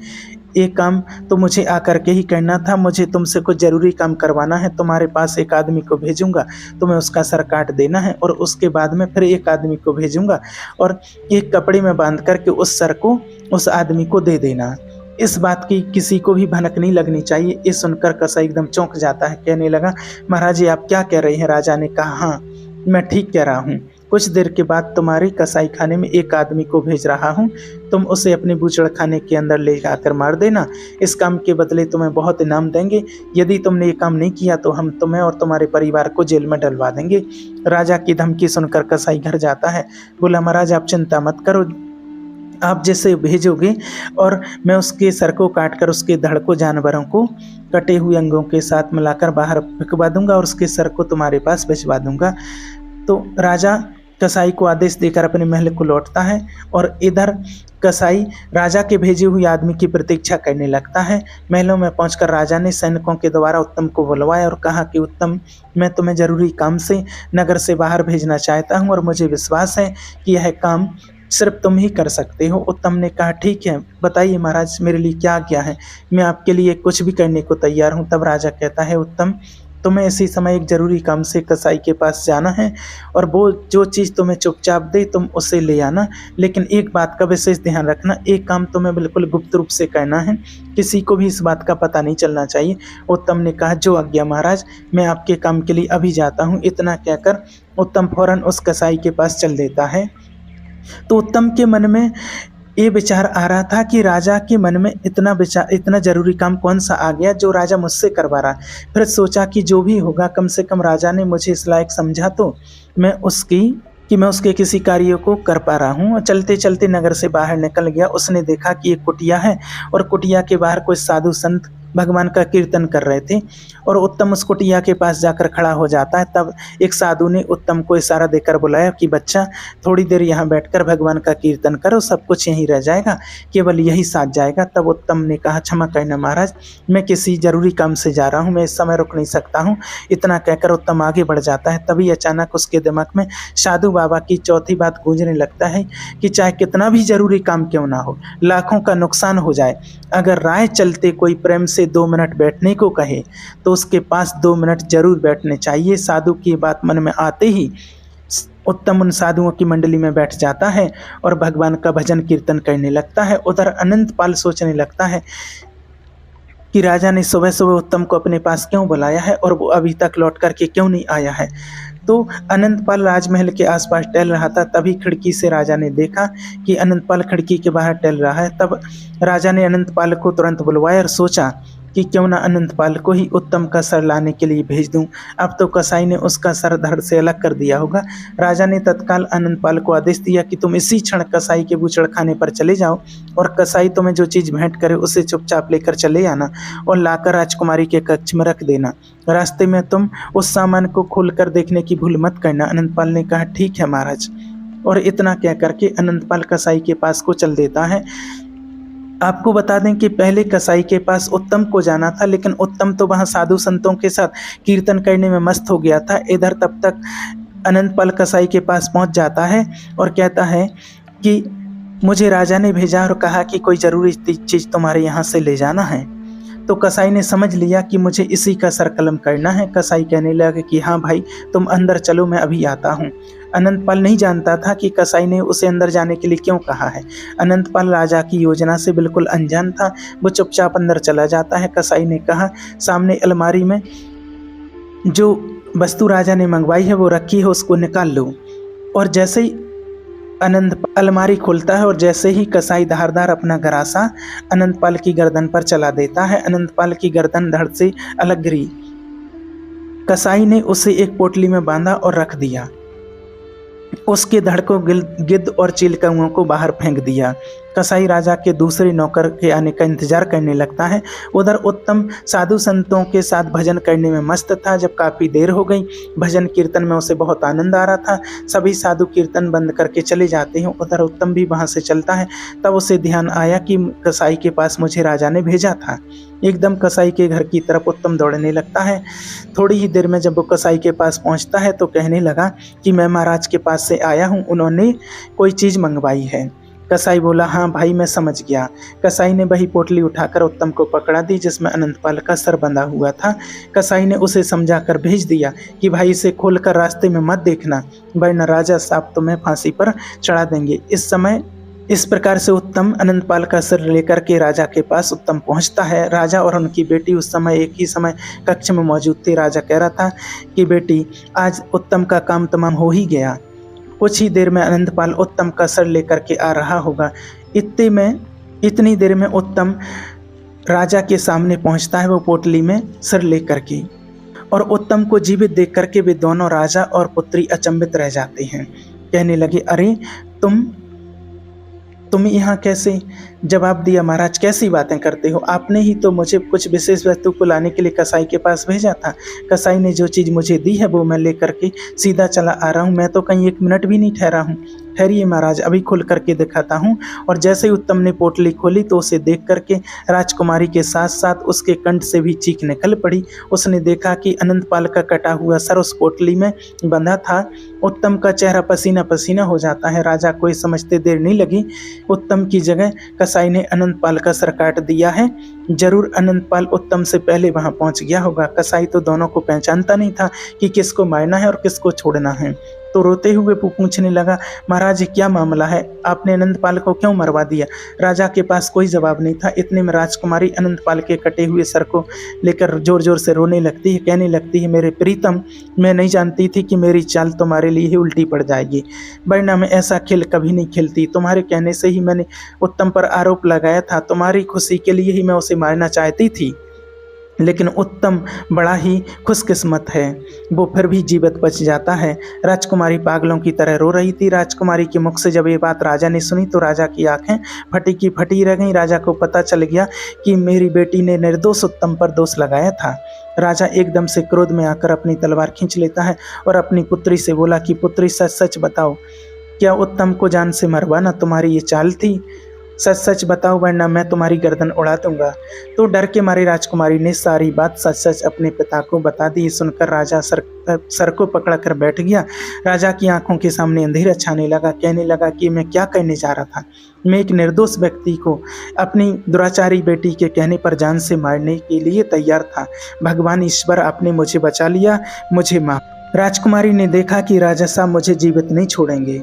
एक काम तो मुझे आकर के ही करना था, मुझे तुमसे कुछ जरूरी काम करवाना है। तुम्हारे पास एक आदमी को भेजूंगा, तुम्हें उसका सर काट देना है और उसके बाद में फिर एक आदमी को भेजूंगा और एक कपड़े में बांध करके उस सर को उस आदमी को दे देना। इस बात की किसी को भी भनक नहीं लगनी चाहिए। ये सुनकर कसाई एकदम चौंक जाता है, कहने लगा महाराज जी आप क्या कह रहे हैं। राजा ने कहा हाँ मैं ठीक कह रहा हूँ, कुछ देर के बाद तुम्हारे कसाई खाने में एक आदमी को भेज रहा हूँ, तुम उसे अपने बूचड़ खाने के अंदर ले जाकर मार देना। इस काम के बदले तुम्हें बहुत इनाम देंगे, यदि तुमने ये काम नहीं किया तो हम तुम्हें और तुम्हारे परिवार को जेल में डलवा देंगे। राजा की धमकी सुनकर कसाई घर जाता है, बोला महाराज आप चिंता मत करो, आप जिसे भेजोगे और मैं उसके सर को काट कर उसके धड़ को जानवरों को कटे हुए अंगों के साथ मिलाकर बाहर फेंकवा दूंगा और उसके सर को तुम्हारे पास भिजवा दूंगा। तो राजा कसाई को आदेश देकर अपने महल को लौटता है और इधर कसाई राजा के भेजे हुए आदमी की प्रतीक्षा करने लगता है। महलों में पहुंचकर राजा ने सैनिकों के द्वारा उत्तम को बुलवाया और कहा कि उत्तम मैं तुम्हें जरूरी काम से नगर से बाहर भेजना चाहता हूं और मुझे विश्वास है कि यह काम सिर्फ तुम ही कर सकते हो। उत्तम ने कहा ठीक है बताइए महाराज मेरे लिए क्या आज्ञा है, मैं आपके लिए कुछ भी करने को तैयार हूँ। तब राजा कहता है उत्तम तुम्हें इसी समय एक ज़रूरी काम से कसाई के पास जाना है और वो जो चीज़ तुम्हें चुपचाप दे तुम उसे ले आना। लेकिन एक बात का विशेष ध्यान रखना, एक काम तुम्हें बिल्कुल गुप्त रूप से करना है, किसी को भी इस बात का पता नहीं चलना चाहिए। उत्तम ने कहा, जो आज्ञा महाराज, मैं आपके काम के लिए अभी जाता हूँ। इतना कहकर उत्तम फौरन उस कसाई के पास चल देता है। तो उत्तम के मन में ये विचार आ रहा था कि राजा के मन में इतना जरूरी काम कौन सा आ गया जो राजा मुझसे करवा रहा। फिर सोचा कि जो भी होगा, कम से कम राजा ने मुझे इस लायक समझा तो मैं उसके किसी कार्य को कर पा रहा हूँ। चलते चलते नगर से बाहर निकल गया। उसने देखा कि एक कुटिया है और कुटिया के बाहर कुछ साधु संत भगवान का कीर्तन कर रहे थे और उत्तम उस कुटिया के पास जाकर खड़ा हो जाता है। तब एक साधु ने उत्तम को इशारा देकर बुलाया कि बच्चा, थोड़ी देर यहाँ बैठकर भगवान का कीर्तन करो, सब कुछ यहीं रह जाएगा, केवल यही साथ जाएगा। तब उत्तम ने कहा, क्षमा करना महाराज, मैं किसी जरूरी काम से जा रहा हूँ, मैं इस समय रुक नहीं सकता हूँ। इतना कहकर उत्तम आगे बढ़ जाता है। तभी अचानक उसके दिमाग में साधु बाबा की चौथी बात गूंजने लगता है कि चाहे कितना भी जरूरी काम क्यों ना हो, लाखों का नुकसान हो जाए, अगर राह चलते कोई प्रेम से 2 मिनट बैठने को कहे तो उसके पास 2 मिनट जरूर बैठने चाहिए। साधु की बात मन में आते ही उत्तम उन साधुओं की मंडली में बैठ जाता है और भगवान का भजन कीर्तन करने लगता है। उधर अनंतपाल सोचने लगता है कि राजा ने सुबह सुबह उत्तम को अपने पास क्यों बुलाया है और वो अभी तक लौट करके क्यों नहीं आया है। तो अनंतपाल राजमहल के आसपास टहल रहा था। तभी खिड़की से राजा ने देखा कि अनंतपाल खिड़की के बाहर टहल रहा है। तब राजा ने अनंतपाल को तुरंत बुलवाया और सोचा कि क्यों ना अनंतपाल को ही उत्तम का सर लाने के लिए भेज दूं। अब तो कसाई ने उसका सर धड़ से अलग कर दिया होगा। राजा ने तत्काल अनंतपाल को आदेश दिया कि तुम इसी क्षण कसाई के बूचड़खाने पर चले जाओ और कसाई तुम्हें जो चीज़ भेंट करे उसे चुपचाप लेकर चले आना और लाकर राजकुमारी के कक्ष में रख देना। रास्ते में तुम उस सामान को खोलकर देखने की भूल मत करना। अनंतपाल ने कहा, ठीक है महाराज। और इतना कह करके अनंतपाल कसाई के पास को चल देता है। आपको बता दें कि पहले कसाई के पास उत्तम को जाना था, लेकिन उत्तम तो वहाँ साधु संतों के साथ कीर्तन करने में मस्त हो गया था। इधर तब तक अनंतपाल कसाई के पास पहुँच जाता है और कहता है कि मुझे राजा ने भेजा और कहा कि कोई ज़रूरी चीज़ तुम्हारे यहाँ से ले जाना है। तो कसाई ने समझ लिया कि मुझे इसी का सर कलम करना है। कसाई कहने लगा कि हाँ भाई, तुम अंदर चलो, मैं अभी आता हूँ। अनंतपाल नहीं जानता था कि कसाई ने उसे अंदर जाने के लिए क्यों कहा है। अनंतपाल राजा की योजना से बिल्कुल अनजान था। वो चुपचाप अंदर चला जाता है। कसाई ने कहा, सामने अलमारी में जो वस्तु राजा ने मंगवाई है वो रखी है, उसको निकाल लो। और जैसे ही अलमारी खोलता है और जैसे ही कसाई धारदार अपना गरासा अनंतपाल की गर्दन पर चला देता है, अनंतपाल की गर्दन धड़ से अलग गिरी। कसाई ने उसे एक पोटली में बांधा और रख दिया। उसके धड़ को गिद्ध और चील कौओं को बाहर फेंक दिया। कसाई राजा के दूसरे नौकर के आने का इंतजार करने लगता है। उधर उत्तम साधु संतों के साथ भजन करने में मस्त था। जब काफ़ी देर हो गई, भजन कीर्तन में उसे बहुत आनंद आ रहा था। सभी साधु कीर्तन बंद करके चले जाते हैं। उधर उत्तम भी वहाँ से चलता है। तब उसे ध्यान आया कि कसाई के पास मुझे राजा ने भेजा था। एकदम कसाई के घर की तरफ उत्तम दौड़ने लगता है। थोड़ी ही देर में जब वो कसाई के पास पहुँचता है तो कहने लगा कि मैं महाराज के पास से आया हूँ, उन्होंने कोई चीज़ मंगवाई है। कसाई बोला, हाँ भाई, मैं समझ गया। कसाई ने वही पोटली उठाकर उत्तम को पकड़ा दी जिसमें अनंतपाल का सर बंधा हुआ था। कसाई ने उसे समझाकर भेज दिया कि भाई इसे खोलकर रास्ते में मत देखना, वरना राजा साहब तुम्हें फांसी पर चढ़ा देंगे। इस प्रकार से उत्तम अनंतपाल का सर लेकर के राजा के पास उत्तम पहुंचता है। राजा और उनकी बेटी उस समय एक ही समय कक्ष में मौजूद थे। राजा कह रहा था कि बेटी, आज उत्तम का काम तमाम हो ही गया। कुछ ही देर में अनंतपाल उत्तम का सर लेकर के आ रहा होगा। इतनी देर में उत्तम राजा के सामने पहुंचता है, वो पोटली में सर लेकर के, और उत्तम को जीवित देख करके वे दोनों राजा और पुत्री अचंभित रह जाते हैं। कहने लगे, अरे तुम यहाँ कैसे? जवाब दिया, महाराज कैसी बातें करते हो, आपने ही तो मुझे कुछ विशेष वस्तु को लाने के लिए कसाई के पास भेजा था। कसाई ने जो चीज़ मुझे दी है वो मैं लेकर के सीधा चला आ रहा हूँ, मैं तो कहीं 1 मिनट भी नहीं ठहरा हूँ। ठहरिए महाराज, अभी खोल करके दिखाता हूँ। और जैसे ही उत्तम ने पोटली खोली तो उसे देख करके राजकुमारी के साथ साथ उसके कंठ से भी चीख निकल पड़ी। उसने देखा कि अनंतपाल का कटा हुआ सर उस पोटली में बंधा था। उत्तम का चेहरा पसीना पसीना हो जाता है। राजा को समझते देर नहीं लगी, उत्तम की जगह कसाई ने अनंतपाल का सर काट दिया है। जरूर अनंतपाल उत्तम से पहले वहां पहुंच गया होगा। कसाई तो दोनों को पहचानता नहीं था कि किसको मारना है और किसको छोड़ना है। तो रोते हुए वो पूछने लगा, महाराज क्या मामला है, आपने अनंतपाल को क्यों मरवा दिया? राजा के पास कोई जवाब नहीं था। इतने में राजकुमारी अनंतपाल के कटे हुए सर को लेकर जोर जोर से रोने लगती है, कहने लगती है, मेरे प्रीतम, मैं नहीं जानती थी कि मेरी चाल तुम्हारे लिए ही उल्टी पड़ जाएगी, वरना मैं ऐसा खेल कभी नहीं खेलती। तुम्हारे कहने से ही मैंने उत्तम पर आरोप लगाया था, तुम्हारी खुशी के लिए ही मैं उसे मारना चाहती थी, लेकिन उत्तम बड़ा ही खुशकिस्मत है, वो फिर भी जीवित बच जाता है। राजकुमारी पागलों की तरह रो रही थी। राजकुमारी के मुख से जब ये बात राजा ने सुनी तो राजा की आंखें फटी की फटी रह गईं। राजा को पता चल गया कि मेरी बेटी ने निर्दोष उत्तम पर दोष लगाया था। राजा एकदम से क्रोध में आकर अपनी तलवार खींच लेता है और अपनी पुत्री से बोला कि पुत्री सच सच बताओ, क्या उत्तम को जान से मरवाना तुम्हारी ये चाल थी? सच सच बताओ वरना मैं तुम्हारी गर्दन उड़ा दूंगा। तो डर के मारे राजकुमारी ने सारी बात सच सच अपने पिता को बता दी। सुनकर राजा सर को पकड़ कर बैठ गया। राजा की आंखों के सामने अंधेरा छाने लगा। कहने लगा कि मैं क्या कहने जा रहा था। मैं एक निर्दोष व्यक्ति को अपनी दुराचारी बेटी के कहने पर जान से मारने के लिए तैयार था। भगवान ईश्वर, आपने मुझे बचा लिया, मुझे माफ। राजकुमारी ने देखा कि राजा साहब मुझे जीवित नहीं छोड़ेंगे,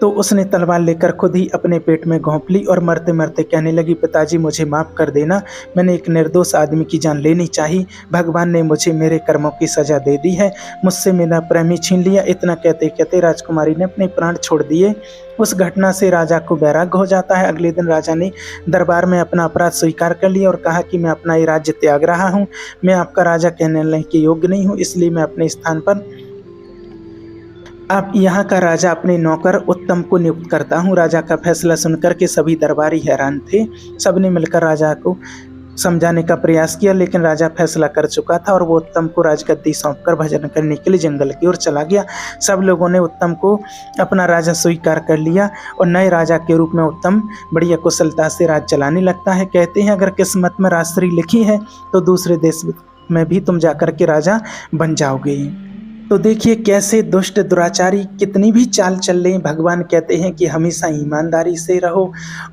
तो उसने तलवार लेकर खुद ही अपने पेट में घोंप ली और मरते मरते कहने लगी, पिताजी मुझे माफ़ कर देना, मैंने एक निर्दोष आदमी की जान लेनी चाहिए। भगवान ने मुझे मेरे कर्मों की सज़ा दे दी है, मुझसे मेरा प्रेम ही छीन लिया। इतना कहते कहते राजकुमारी ने अपने प्राण छोड़ दिए। उस घटना से राजा को वैराग्य हो जाता है। अगले दिन राजा ने दरबार में अपना अपराध स्वीकार कर लिया और कहा कि मैं अपना ये राज्य त्याग रहा हूँ, मैं आपका राजा कहने के योग्य नहीं हूँ, इसलिए मैं अपने स्थान पर अब यहाँ का राजा अपने नौकर उत्तम को नियुक्त करता हूँ। राजा का फैसला सुनकर के सभी दरबारी हैरान थे। सबने मिलकर राजा को समझाने का प्रयास किया, लेकिन राजा फैसला कर चुका था और वो उत्तम को राजगद्दी सौंपकर भजन करने के लिए जंगल की ओर चला गया। सब लोगों ने उत्तम को अपना राजा स्वीकार कर लिया और नए राजा के रूप में उत्तम बढ़िया कुशलता से राज चलाने लगता है। कहते हैं अगर किस्मत में राजश्री लिखी है तो दूसरे देश में भी तुम जाकर के राजा बन जाओगे। तो देखिए कैसे दुष्ट दुराचारी कितनी भी चाल चल रहे हैं, भगवान कहते हैं कि हमेशा ईमानदारी से रहो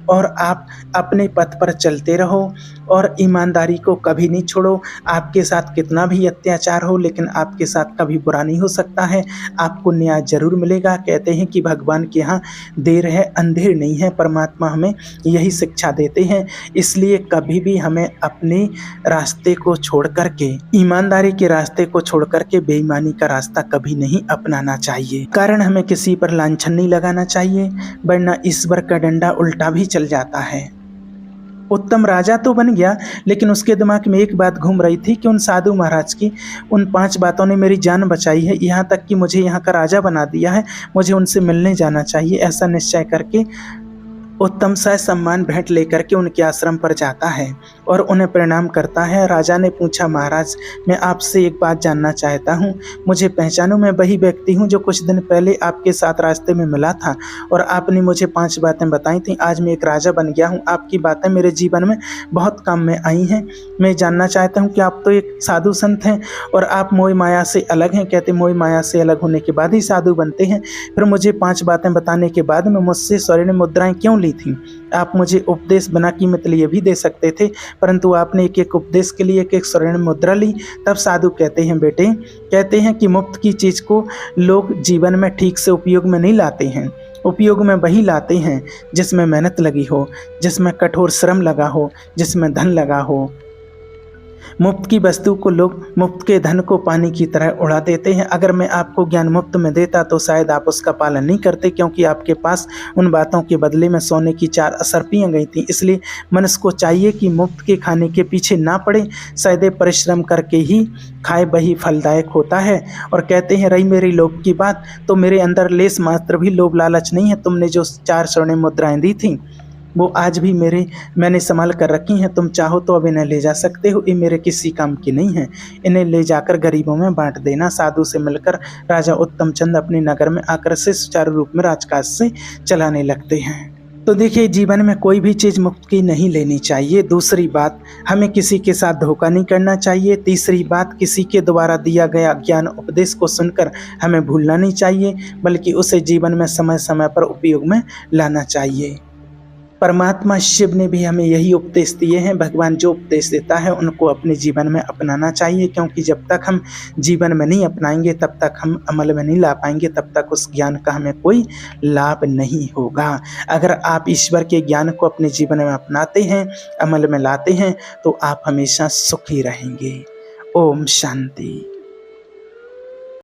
और आप अपने पथ पर चलते रहो और ईमानदारी को कभी नहीं छोड़ो। आपके साथ कितना भी अत्याचार हो, लेकिन आपके साथ कभी बुरा नहीं हो सकता है, आपको न्याय जरूर मिलेगा। कहते हैं कि भगवान के यहाँ देर है अंधेर नहीं है, परमात्मा हमें यही शिक्षा देते हैं। इसलिए कभी भी हमें अपने रास्ते को छोड़ करके, ईमानदारी के रास्ते को छोड़ करके बेईमानी का रास्ता कभी नहीं अपनाना चाहिए। कारण हमें किसी पर लांछन नहीं लगाना चाहिए, वरना ईश्वर का डंडा उल्टा भी चल जाता है। उत्तम राजा तो बन गया, लेकिन उसके दिमाग में एक बात घूम रही थी कि उन साधु महाराज की उन 5 बातों ने मेरी जान बचाई है, यहाँ तक कि मुझे यहाँ का राजा बना दिया है, मुझे उनसे मिलने जाना चाहिए। ऐसा निश्चय करके उत्तम सह सम्मान भेंट लेकर के उनके आश्रम पर जाता है और उन्हें प्रणाम करता है। राजा ने पूछा, महाराज मैं आपसे एक बात जानना चाहता हूँ, मुझे पहचानो, मैं वही व्यक्ति हूँ जो कुछ दिन पहले आपके साथ रास्ते में मिला था और आपने मुझे 5 बातें बताई थी। आज मैं एक राजा बन गया हूँ, आपकी बातें मेरे जीवन में बहुत काम में आई हैं। मैं जानना चाहता हूँ कि आप तो एक साधु संत हैं और आप मोह माया से अलग हैं। कहते मोह माया से अलग होने के बाद ही साधु बनते हैं। फिर मुझे 5 बातें बताने के बाद में मुझसे स्वर्ण मुद्राएं क्यों ली थी? आप मुझे उपदेश बिना कीमत लिए भी दे सकते थे, परंतु आपने एक एक उपदेश के लिए एक एक स्वर्ण मुद्रा ली। तब साधु कहते हैं, बेटे, कहते हैं कि मुफ्त की चीज़ को लोग जीवन में ठीक से उपयोग में नहीं लाते हैं। उपयोग में वही लाते हैं जिसमें मेहनत लगी हो, जिसमें कठोर श्रम लगा हो, जिसमें धन लगा हो। मुफ्त की वस्तु को लोग मुफ्त के धन को पानी की तरह उड़ा देते हैं। अगर मैं आपको ज्ञान मुफ्त में देता तो शायद आप उसका पालन नहीं करते, क्योंकि आपके पास उन बातों के बदले में सोने की 4 असरपियाँ गई थी। इसलिए मनुष्य को चाहिए कि मुफ्त के खाने के पीछे ना पड़े, सदैव परिश्रम करके ही खाए, वही फलदायक होता है। और कहते हैं, रही मेरी लोभ की बात, तो मेरे अंदर लेस मात्र भी लोभ लालच नहीं है। तुमने जो 4 स्वर्ण मुद्राएं दी थी वो आज भी मैंने संभाल कर रखी हैं। तुम चाहो तो अब इन्हें ले जा सकते हो, ये मेरे किसी काम की नहीं है। इन्हें ले जाकर गरीबों में बांट देना। साधु से मिलकर राजा उत्तम चंद अपने नगर में आकर से सुचारू रूप में राजकाज से चलाने लगते हैं। तो देखिए, जीवन में कोई भी चीज़ मुफ्त की नहीं लेनी चाहिए। दूसरी बात, हमें किसी के साथ धोखा नहीं करना चाहिए। तीसरी बात, किसी के द्वारा दिया गया ज्ञान उपदेश को सुनकर हमें भूलना नहीं चाहिए, बल्कि उसे जीवन में समय समय पर उपयोग में लाना चाहिए। परमात्मा शिव ने भी हमें यही उपदेश दिए हैं। भगवान जो उपदेश देता है उनको अपने जीवन में अपनाना चाहिए, क्योंकि जब तक हम जीवन में नहीं अपनाएंगे तब तक हम अमल में नहीं ला पाएंगे, तब तक उस ज्ञान का हमें कोई लाभ नहीं होगा। अगर आप ईश्वर के ज्ञान को अपने जीवन में अपनाते हैं, अमल में लाते हैं, तो आप हमेशा सुखी रहेंगे। ओम शांति।